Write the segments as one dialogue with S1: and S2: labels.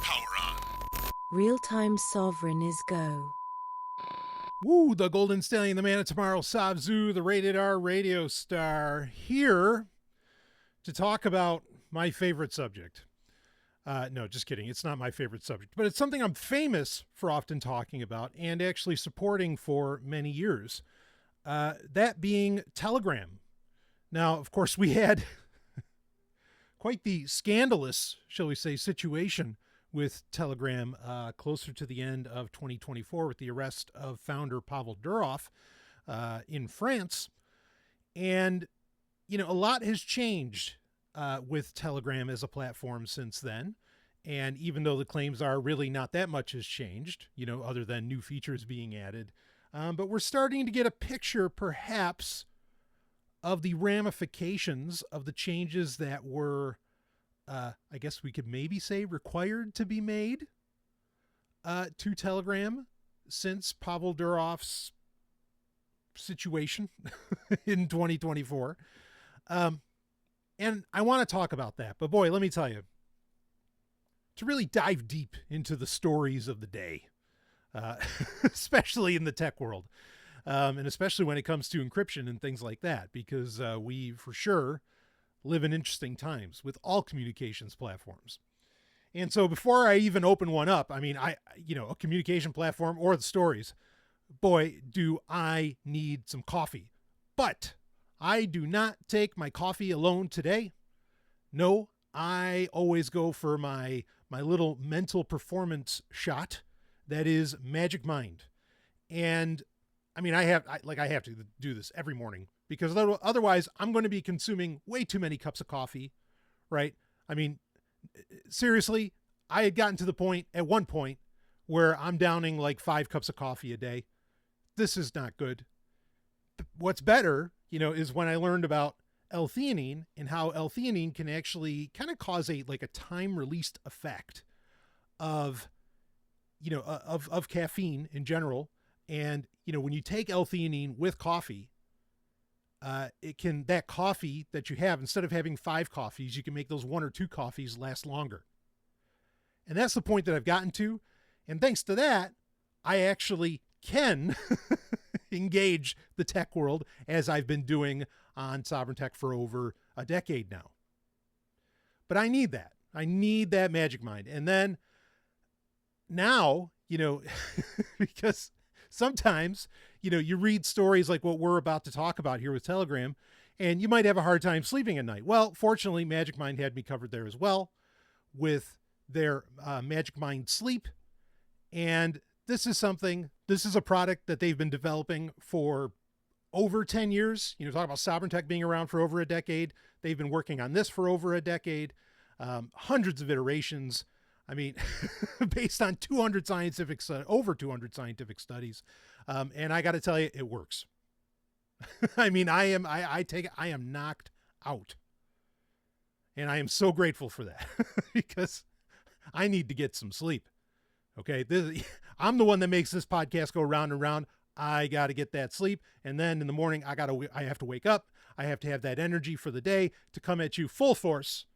S1: Power on.
S2: Real-time Sovryn is go.
S3: Woo, the Golden Stallion, the man of tomorrow, Savzu, the rated R radio star, here to talk about my favorite subject. No, just kidding. It's not my favorite subject, but it's something I'm famous for often talking about and actually supporting for many years. That being Telegram. Now, of course, we had quite the scandalous, shall we say, situation with Telegram closer to the end of 2024 with the arrest of founder Pavel Durov in France. And, you know, a lot has changed with Telegram as a platform since then. And even though the claims are really not that much has changed, you know, other than new features being added, but we're starting to get a picture perhaps of the ramifications of the changes that were, I guess we could maybe say, required to be made to Telegram since Pavel Durov's situation in 2024. And I want to talk about that. But boy, let me tell you, to really dive deep into the stories of the day, especially in the tech world, and especially when it comes to encryption and things like that, because we for sure live in interesting times with all communications platforms. And so before I even open one up, I mean, a communication platform or the stories, boy, do I need some coffee. But I do not take my coffee alone today. No, I always go for my little mental performance shot. That is Magic Mind. And I mean, I have to do this every morning because otherwise I'm going to be consuming way too many cups of coffee, right? I mean, seriously, I had gotten to the point at one point where I'm downing like 5 cups of coffee a day. This is not good. What's better, you know, is when I learned about L-theanine and how L-theanine can actually kind of cause a time released effect of caffeine in general. And, you know, when you take L-theanine with coffee, that coffee that you have, instead of having 5 coffees, you can make those 1 or 2 coffees last longer. And that's the point that I've gotten to. And thanks to that, I actually can engage the tech world as I've been doing on Sovryn Tech for over a decade now. But I need that. I need that Magic Mind. And then now, you know, because sometimes, you know, you read stories like what we're about to talk about here with Telegram, and you might have a hard time sleeping at night. Well, fortunately, Magic Mind had me covered there as well with their Magic Mind Sleep. And this is a product that they've been developing for over 10 years. You know, talk about Sovryn Tech being around for over a decade. They've been working on this for over a decade, hundreds of iterations. I mean, based on over 200 scientific studies. And I got to tell you, it works. I mean, I am knocked out. And I am so grateful for that because I need to get some sleep. Okay. I'm the one that makes this podcast go round and round. I got to get that sleep. And then in the morning, I have to wake up. I have to have that energy for the day to come at you full force.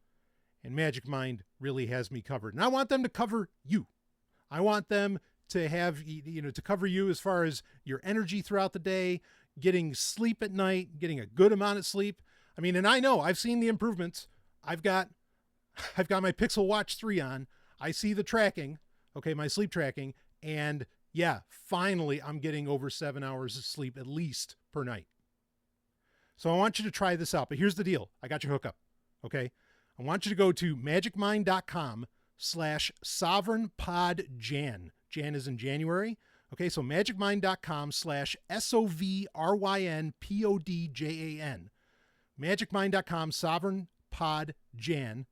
S3: And Magic Mind really has me covered. And I want them to cover you. I want them to have, you know, to cover you as far as your energy throughout the day, getting sleep at night, getting a good amount of sleep. I mean, and I know I've seen the improvements. I've got my Pixel Watch 3 on. I see the tracking, okay, my sleep tracking. And yeah, finally I'm getting over 7 hours of sleep at least per night. So I want you to try this out, but here's the deal. I got your hookup. Okay. I want you to go to magicmind.com/SovrynPodJan. Jan is in January. Okay. So magicmind.com/SOVRYNPODJAN. magicmind.com/SovrynPodJan.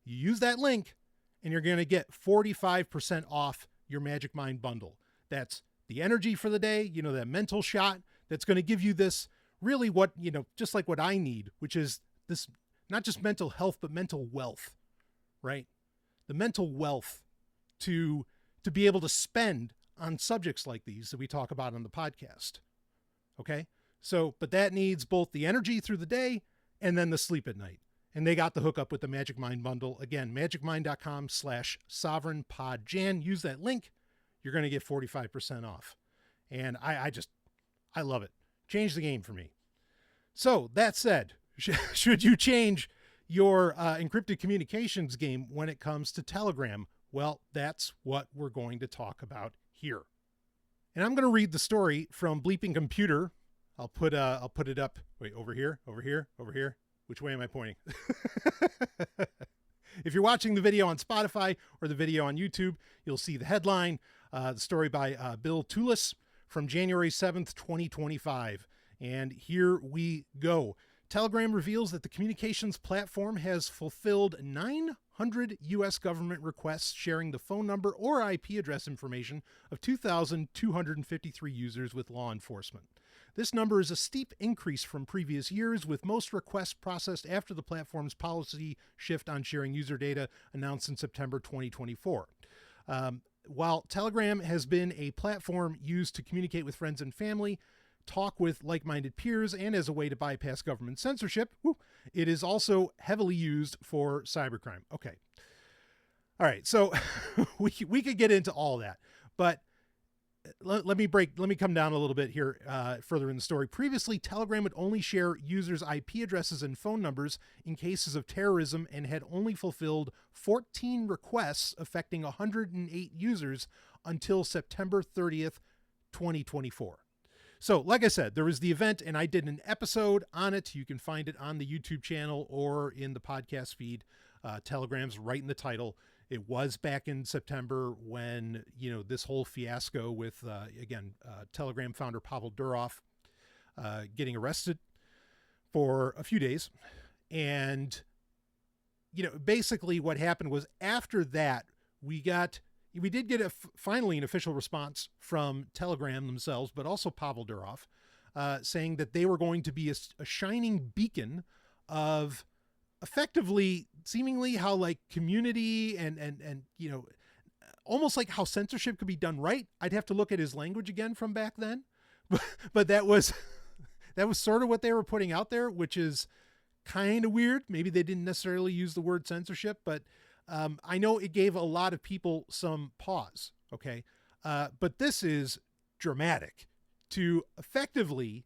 S3: You use that link and you're going to get 45% off your Magic Mind bundle. That's the energy for the day, you know, that mental shot that's going to give you this really what, you know, just like what I need, which is this, not just mental health, but mental wealth, right? The mental wealth to be able to spend on subjects like these that we talk about on the podcast. Okay. So, but that needs both the energy through the day and then the sleep at night. And they got the hookup with the Magic Mind bundle. Again, magicmind.com/SovrynPodJan. Use that link. You're going to get 45% off. And I love it. Changed the game for me. So that said, should you change your encrypted communications game when it comes to Telegram? Well, that's what we're going to talk about here. And I'm going to read the story from Bleeping Computer. I'll put it up. Wait, over here. Which way am I pointing? If you're watching the video on Spotify or the video on YouTube, you'll see the headline, the story by Bill Toulis from January 7th, 2025. And here we go. Telegram reveals that the communications platform has fulfilled 900 U.S. government requests sharing the phone number or IP address information of 2,253 users with law enforcement. This number is a steep increase from previous years, with most requests processed after the platform's policy shift on sharing user data announced in September 2024. While Telegram has been a platform used to communicate with friends and family, talk with like-minded peers, and as a way to bypass government censorship, it is also heavily used for cybercrime. Okay. All right. So we could get into all that, but let me come down a little bit here further in the story. Previously, Telegram would only share users' IP addresses and phone numbers in cases of terrorism and had only fulfilled 14 requests affecting 108 users until September 30th, 2024. So, like I said, there was the event and I did an episode on it. You can find it on the YouTube channel or in the podcast feed. Telegram's right in the title. It was back in September when, this whole fiasco with, Telegram founder Pavel Durov getting arrested for a few days. And, basically what happened was after that, we did get finally an official response from Telegram themselves, but also Pavel Durov, saying that they were going to be a shining beacon of effectively, seemingly how like community and almost like how censorship could be done right. I'd have to look at his language again from back then, but that was sort of what they were putting out there, which is kind of weird. Maybe they didn't necessarily use the word censorship, but I know it gave a lot of people some pause. Okay. But this is dramatic to effectively,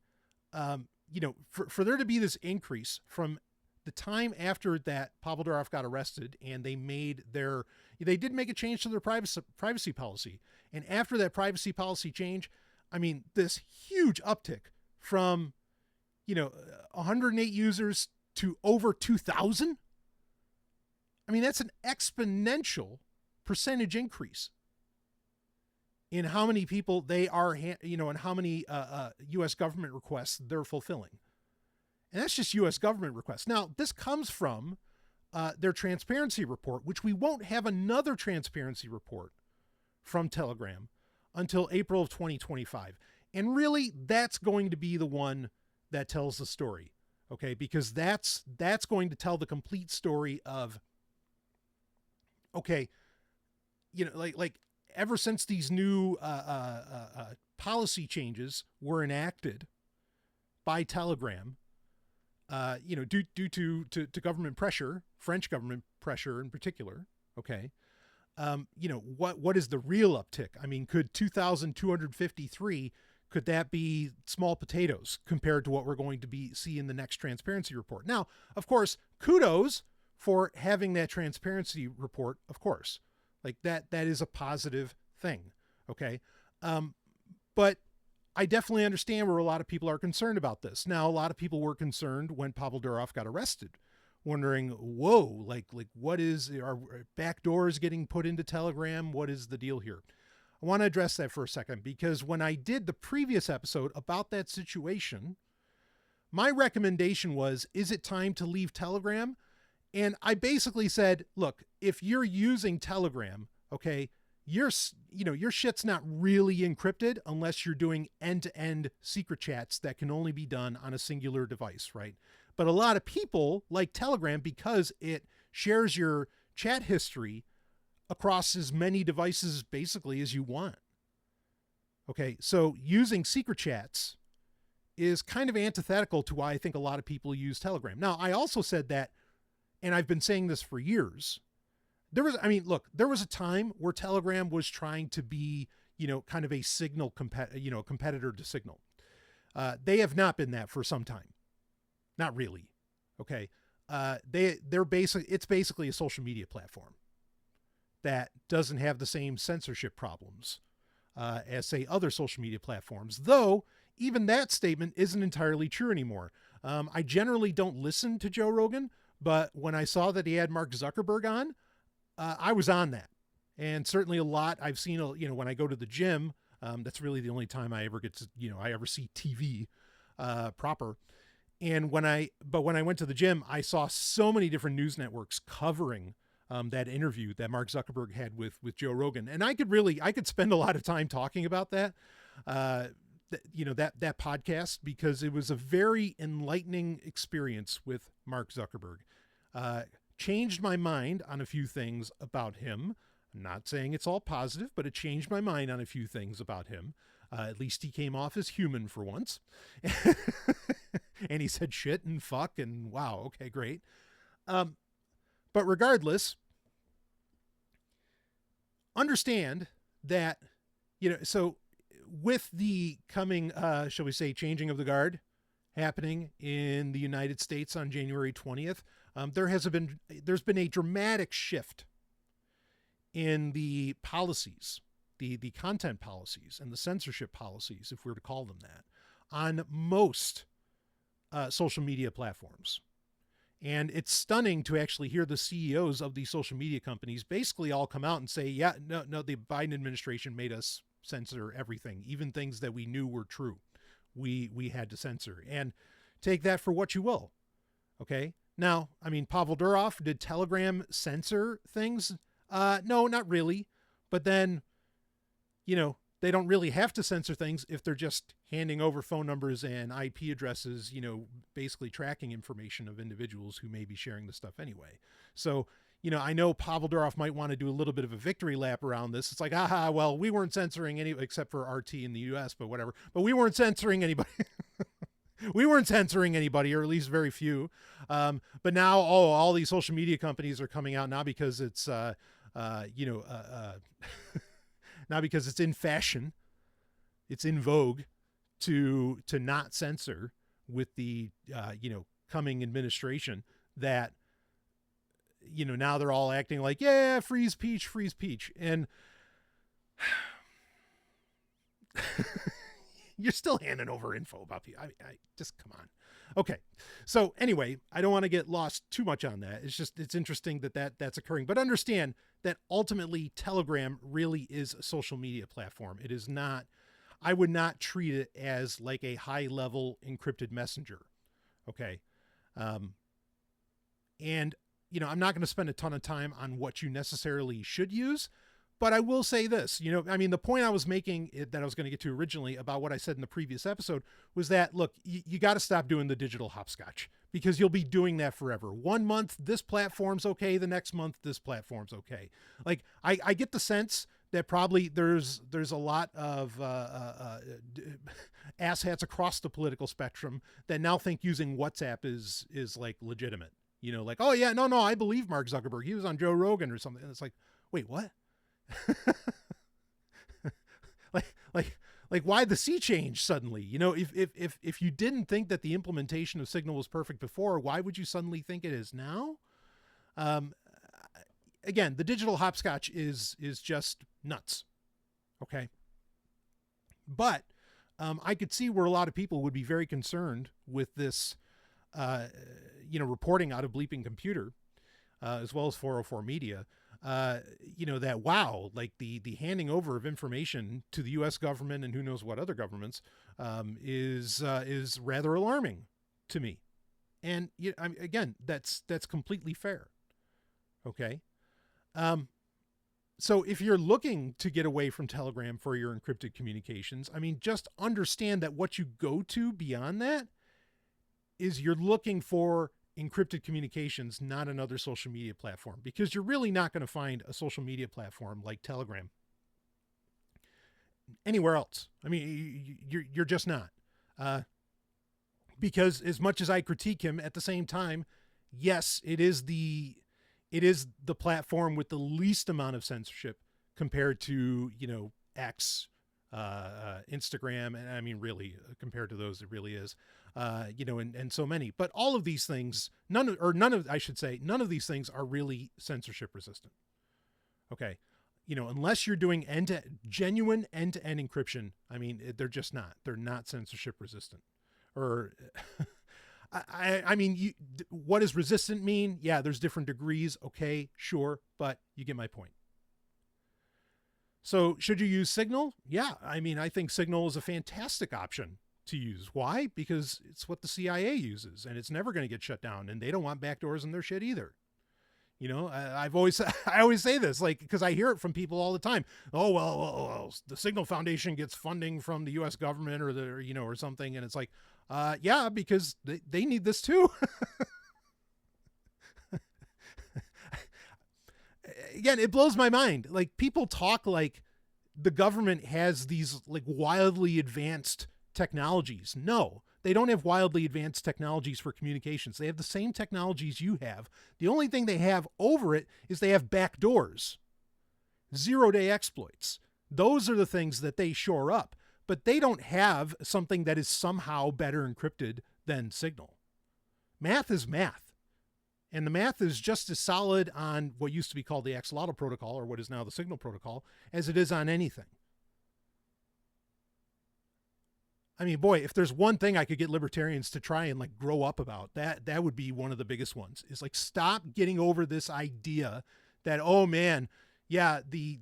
S3: for there to be this increase from the time after that Pavel Durov got arrested and they did make a change to their privacy policy. And after that privacy policy change, I mean, this huge uptick from, 108 users to over 2,000. I mean, that's an exponential percentage increase in how many people they are, and how many U.S. government requests they're fulfilling. And that's just U.S. government requests. Now, this comes from their transparency report, which we won't have another transparency report from Telegram until April of 2025. And really, that's going to be the one that tells the story, okay? Because that's going to tell the complete story of, okay, like ever since these new policy changes were enacted by Telegram, due to government pressure, French government pressure in particular, okay, what is the real uptick? I mean, could 2,253, could that be small potatoes compared to what we're going to see in the next transparency report? Now, of course, kudos for having that transparency report, of course, like that is a positive thing. Okay. But I definitely understand where a lot of people are concerned about this. Now, a lot of people were concerned when Pavel Durov got arrested, wondering, whoa, like what is, are back doors getting put into Telegram? What is the deal here? I want to address that for a second, because when I did the previous episode about that situation, my recommendation was, is it time to leave Telegram? And I basically said, look, if you're using Telegram, okay, your shit's not really encrypted unless you're doing end-to-end secret chats that can only be done on a singular device, right? But a lot of people like Telegram because it shares your chat history across as many devices basically as you want. Okay, so using secret chats is kind of antithetical to why I think a lot of people use Telegram. Now, I also said that and I've been saying this for years. There was a time where Telegram was trying to be, kind of a Signal competitor to Signal. They have not been that for some time. Not really. Okay. It's basically a social media platform that doesn't have the same censorship problems as, say, other social media platforms, though even that statement isn't entirely true anymore. I generally don't listen to Joe Rogan, but when I saw that he had Mark Zuckerberg on, I was on that. And certainly a lot I've seen, when I go to the gym, that's really the only time I ever get to, I ever see TV proper. And when I went to the gym, I saw so many different news networks covering that interview that Mark Zuckerberg had with Joe Rogan. And I could spend a lot of time talking about that, that podcast, because it was a very enlightening experience with Mark Zuckerberg. Changed my mind on a few things about him. I'm not saying it's all positive, but it changed my mind on a few things about him. At least he came off as human for once. And he said shit and fuck and wow, okay, great. But regardless, understand that, so with the coming, shall we say, changing of the guard happening in the United States on January 20th, there's been a dramatic shift in the policies, the content policies and the censorship policies, if we were to call them that, on most social media platforms. And it's stunning to actually hear the CEOs of these social media companies basically all come out and say, yeah, no, the Biden administration made us censor everything, even things that we knew were true. We had to censor, and take that for what you will. Okay. Now, I mean, Pavel Durov, did Telegram censor things? No, not really. But then, they don't really have to censor things if they're just handing over phone numbers and IP addresses, basically tracking information of individuals who may be sharing this stuff anyway. So, I know Pavel Durov might want to do a little bit of a victory lap around this. It's like, well, we weren't censoring any, except for RT in the US, but whatever. But we weren't censoring anybody. We weren't censoring anybody, or at least very few. But now, all these social media companies are coming out now because it's, now because it's in fashion, it's in vogue to not censor with the, coming administration, that, now they're all acting like, yeah, free speech. And you're still handing over info about people. I just, come on. Okay. So anyway, I don't want to get lost too much on that. It's interesting that's occurring, but understand that ultimately Telegram really is a social media platform. It is not, I would not treat it as like a high level encrypted messenger. Okay. And I'm not going to spend a ton of time on what you necessarily should use, but I will say this, the point I was making that I was going to get to originally about what I said in the previous episode was that, look, you got to stop doing the digital hopscotch, because you'll be doing that forever. 1 month, this platform's okay. The next month, this platform's okay. Like, I get the sense that probably there's a lot of asshats across the political spectrum that now think using WhatsApp is like legitimate. Like, oh yeah, no, I believe Mark Zuckerberg. He was on Joe Rogan or something. And it's like, wait, what? like why the sea change suddenly? If you didn't think that the implementation of Signal was perfect before, why would you suddenly think it is now? Again, the digital hopscotch is just nuts. Okay. But I could see where a lot of people would be very concerned with this, reporting out of Bleeping Computer, as well as 404 Media, that, wow, like the handing over of information to the U.S. government and who knows what other governments is rather alarming to me. And again, that's completely fair. Okay. So if you're looking to get away from Telegram for your encrypted communications, just understand that what you go to beyond that is you're looking for encrypted communications, not another social media platform, because you're really not going to find a social media platform like Telegram anywhere else. You're just not, because as much as I critique him, at the same time, yes, it is the platform with the least amount of censorship compared to, X, Instagram. And I mean, really, compared to those, it really is, and so many. But all of these things, none of these things are really censorship resistant. Okay. Unless you're doing genuine end-to-end encryption, I mean, they're not censorship resistant. Or I mean, what does resistant mean? Yeah, there's different degrees. Okay, sure. But you get my point. So should you use Signal? Yeah. I mean, I think Signal is a fantastic option to use. Why? Because it's what the CIA uses, and it's never going to get shut down, and they don't want backdoors in their shit either. I always say this, like, because I hear it from people all the time. Oh, well, the Signal Foundation gets funding from the U.S. government or something. And it's like, yeah, because they need this too. Again, it blows my mind. Like, people talk like the government has these like wildly advanced technologies. No, they don't have wildly advanced technologies for communications. They have the same technologies you have. The only thing they have over it is they have backdoors, 0-day exploits. Those are the things that they shore up, but they don't have something that is somehow better encrypted than Signal. Math is math. And the math is just as solid on what used to be called the axolotl protocol, or what is now the Signal protocol, as it is on anything. I mean, boy, if there's one thing I could get libertarians to try and like grow up about, that would be one of the biggest ones. Is like, stop getting over this idea that, oh man, yeah, the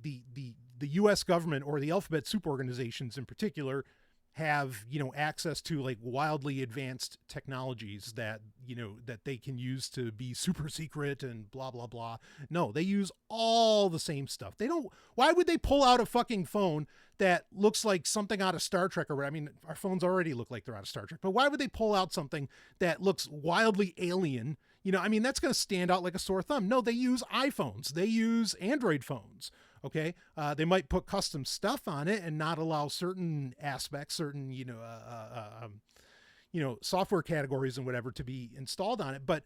S3: US government or the alphabet soup organizations in particular have, access to like wildly advanced technologies that they can use to be super secret and blah, blah, blah. No, they use all the same stuff. Why would they pull out a fucking phone that looks like something out of Star Trek? Or, I mean, our phones already look like they're out of Star Trek, but why would they pull out something that looks wildly alien? I mean, that's going to stand out like a sore thumb. No, they use iPhones. They use Android phones. Okay. They might put custom stuff on it and not allow certain aspects, certain, software categories and whatever to be installed on it. But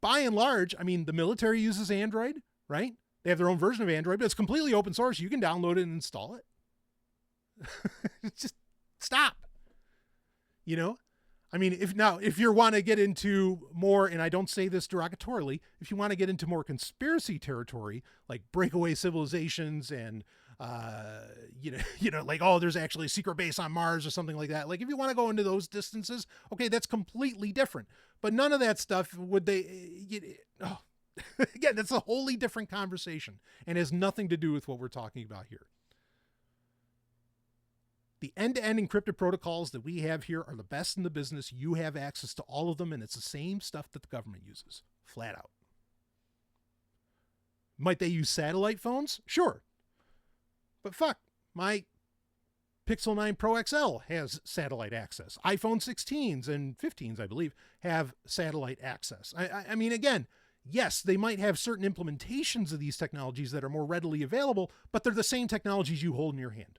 S3: by and large, I mean, the military uses Android, right? They have their own version of Android, but it's completely open source. You can download it and install it. Just stop. I mean, if you want to get into more, and I don't say this derogatorily, if you want to get into more conspiracy territory, like breakaway civilizations and, like, oh, there's actually a secret base on Mars or something like that. Like, if you want to go into those distances, okay, that's completely different. But none of that stuff again, that's a wholly different conversation and has nothing to do with what we're talking about here. The end-to-end encrypted protocols that we have here are the best in the business. You have access to all of them, and it's the same stuff that the government uses, flat out. Might they use satellite phones? Sure. But fuck, my Pixel 9 Pro XL has satellite access. iPhone 16s and 15s, I believe, have satellite access. I mean, again, yes, they might have certain implementations of these technologies that are more readily available, but they're the same technologies you hold in your hand.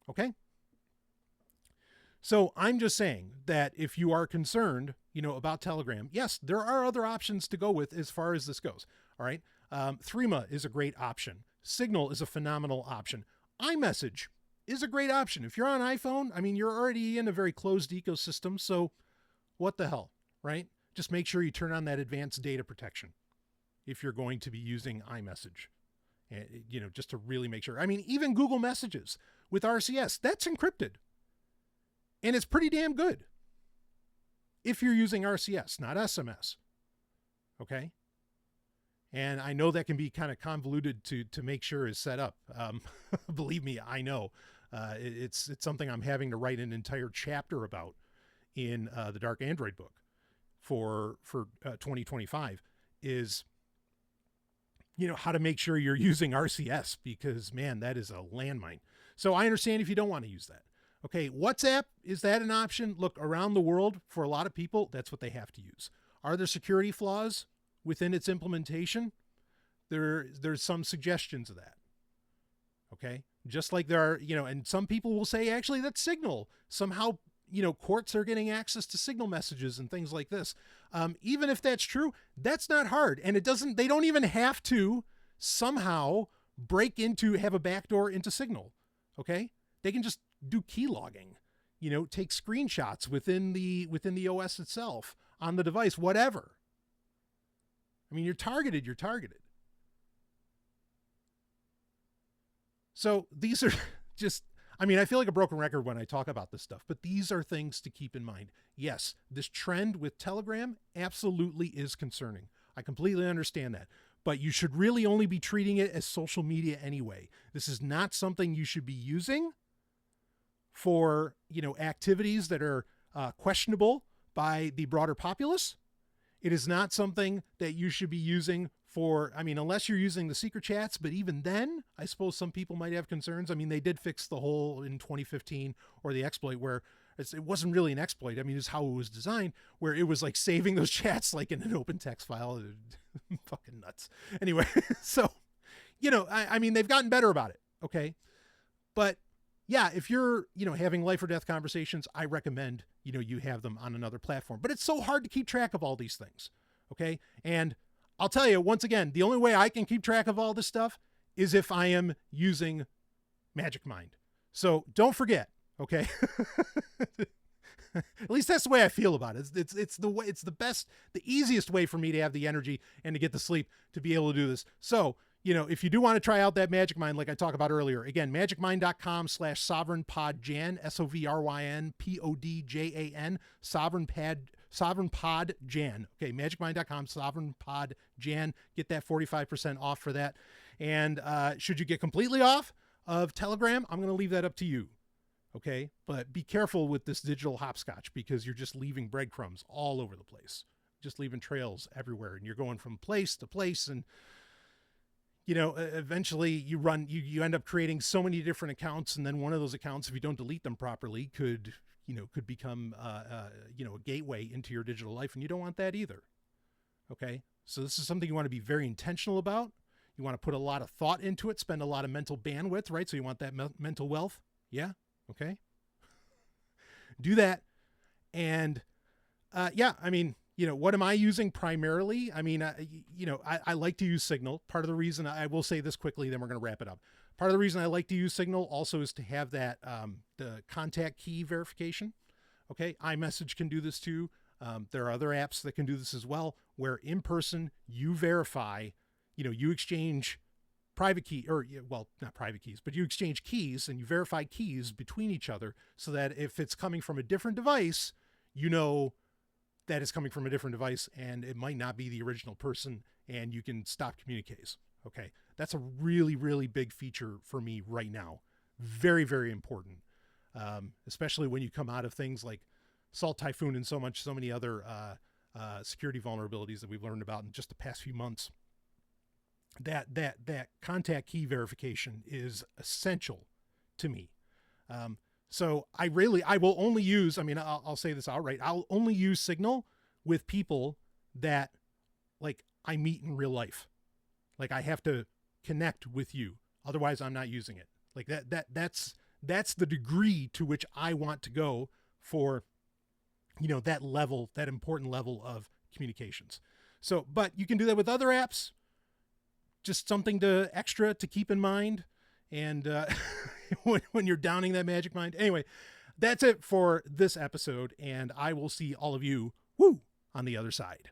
S3: Okay. So I'm just saying that if you are concerned, about Telegram, yes, there are other options to go with as far as this goes. All right. Threema is a great option. Signal is a phenomenal option. iMessage is a great option. If you're on iPhone, I mean, you're already in a very closed ecosystem. So what the hell, right? Just make sure you turn on that advanced data protection if you're going to be using iMessage. Just to really make sure. I mean, even Google Messages with RCS, that's encrypted. And it's pretty damn good. If you're using RCS, not SMS. Okay? And I know that can be kind of convoluted to make sure is set up. Believe me, I know. It's something I'm having to write an entire chapter about in the Dark Android book for 2025 is how to make sure you're using RCS, because man, that is a landmine. So I understand if you don't want to use that. Okay. WhatsApp, is that an option? Look, around the world, for a lot of people, that's what they have to use. Are there security flaws within its implementation? There's some suggestions of that. Okay. Just like there are, and some people will say, actually, that Signal somehow courts are getting access to signal messages and things like this. Even if that's true, that's not hard. And they don't even have to somehow have a backdoor into Signal. Okay. They can just do key logging, take screenshots within the OS itself on the device, whatever. I mean, you're targeted. So these are just, I feel like a broken record when I talk about this stuff, but these are things to keep in mind. Yes, this trend with Telegram absolutely is concerning. I completely understand that, but you should really only be treating it as social media anyway. This is not something you should be using for, activities that are questionable by the broader populace. It is not something that you should be using for, unless you're using the secret chats, but even then, I suppose some people might have concerns. They did fix the hole in 2015, or the exploit where it wasn't really an exploit. It's how it was designed, where it was like saving those chats like in an open text file. Fucking nuts. Anyway, so, they've gotten better about it. Okay. But yeah, if you're, having life or death conversations, I recommend, you have them on another platform, but it's so hard to keep track of all these things. Okay. And I'll tell you once again, the only way I can keep track of all this stuff is if I am using Magic Mind. So don't forget. Okay. At least that's the way I feel about it. It's the best, the easiest way for me to have the energy and to get the sleep to be able to do this. So, if you do want to try out that Magic Mind, like I talked about earlier, again, magicmind.com/SovrynPodjan, SOVRYNPODJAN, Sovryn-Podjan. Okay, magicmind.com, Sovryn-Podjan. Get that 45% off for that. And should you get completely off of Telegram, I'm going to leave that up to you. Okay, but be careful with this digital hopscotch, because you're just leaving breadcrumbs all over the place, just leaving trails everywhere, and you're going from place to place, and eventually you end up creating so many different accounts, and then one of those accounts, if you don't delete them properly, could become a gateway into your digital life, and you don't want that either. Okay, so this is something you want to be very intentional about. You want to put a lot of thought into it, spend a lot of mental bandwidth, right? So you want that mental wealth. Yeah. Okay. Do that. And, what am I using primarily? I like to use Signal. Part of the reason, I will say this quickly, then we're going to wrap it up. Part of the reason I like to use Signal also is to have that, the contact key verification. Okay. iMessage can do this too. There are other apps that can do this as well, where in person you verify, you exchange private key, or not private keys, but you exchange keys and you verify keys between each other, so that if it's coming from a different device, that is coming from a different device and it might not be the original person, and you can stop communiques. Okay. That's a really, really big feature for me right now. Very, very important. Especially when you come out of things like Salt Typhoon and so many other security vulnerabilities that we've learned about in just the past few months. That contact key verification is essential to me. So I will only use, I'll say this outright, I'll only use Signal with people that I meet in real life. I have to connect with you. Otherwise I'm not using it. That's the degree to which I want to go for, that important level of communications. So, but you can do that with other apps. Just something extra to keep in mind. And when you're downing that Magic Mind. Anyway, that's it for this episode. And I will see all of you on the other side.